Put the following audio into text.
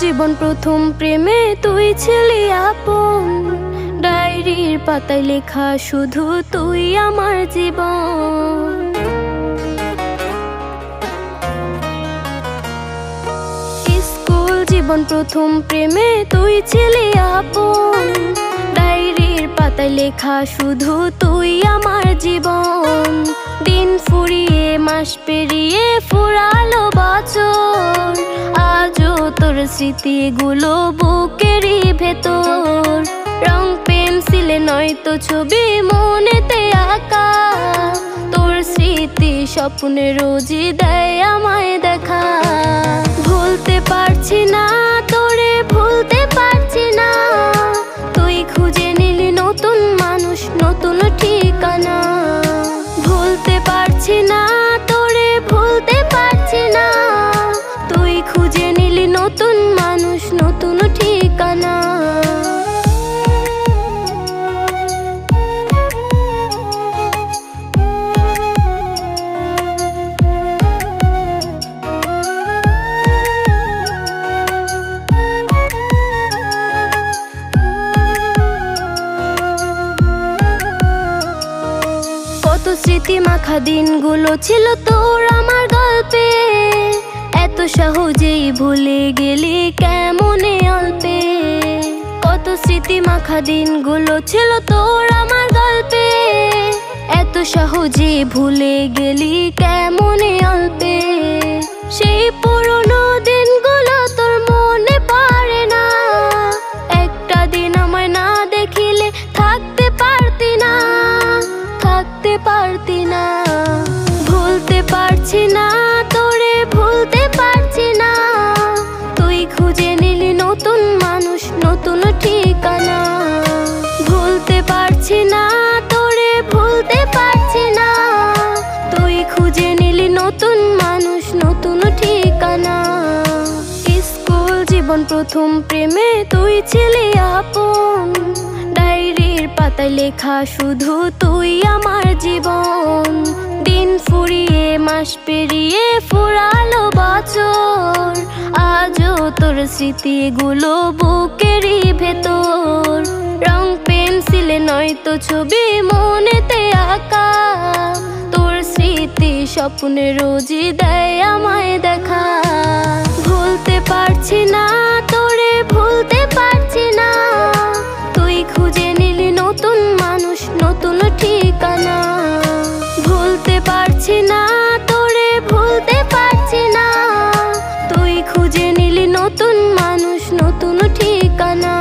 জীবন প্রথম প্রেমে তুই ছিলি আপন, ডায়েরির পাতায় লেখা শুধু তুই আমার জীবন। স্কুল জীবন প্রথম প্রেমে তুই ছিলি আপন, ডায়েরির পাতায় লেখা শুধু তুই আমার জীবন। দিন ফুরিয়ে মাস পেরিয়ে ফুরালো বছর, আজও তোর স্মৃতিগুলো বুকেরই ভেতর। রং পেন্সিলে নয়তো ছবি মনেতে আঁকা, তোর স্মৃতি স্বপ্নে রোজই দেয় আমায় দেখা। ভুলতে পারছি না তোরে, ভুলতে পারছি না, তুই খুঁজে নিলি নতুন মানুষ, নতুন ঠিকানা। ভুলতে পারছি না তোরে, ভুলতে পারছি না, তুই খুঁজে নিলি নতুন মানুষ, নতুন ঠিকানা। কত স্মৃতি মাখা দিনগুলো ছিল তোর আমার গল্পে, এত সহজেই ভুলে গেলি কেমনে অল্পে। কত স্মৃতি মাখা দিনগুলো ছিল তোর আমার গল্পে, এত সহজে ভুলে গেলি কেমনে অল্পে। সেই পুরনো দিনগুলো তোর মনে পড়ে না, একটা দিন আমায় না দেখিলে থাকতে পারতি না, থাকতে পারতি না। ভুলতে পারছি না তোরে, ভুলতে পারছি না, তুই খুঁজে নিলি নতুন মানুষ, নতুন ঠিকানা। ভুলতে পারছি না তোরে, ভুলতে পারছি না, তুই খুঁজে নিলি নতুন মানুষ, নতুন ঠিকানা। স্কুল জীবন প্রথম প্রেমে তুই ছিলি আপন, ডায়েরির পাতায় লেখা শুধু তুই আমার জীবন। দিন ফুরিয়ে মাস পেরিয়ে ফুরালো বছর, আজও তোর স্মৃতিগুলো বুকেরই ভেতর। রং পেন্সিলে নয়তো ছবি মনেতে আঁকা, তোর স্মৃতি স্বপ্নে রোজই দেয় আমায় দেখা। ভুলতে পারছি না তোরে, ভুলতে পারছি না, তুই খুঁজে নিলি নতুন মানুষ, নতুন ঠিকানা। ভুলতে পারছি না তোরে, ভুলতে পারছি না, তুই খুঁজে নিলি নতুন মানুষ, নতুন ঠিকানা।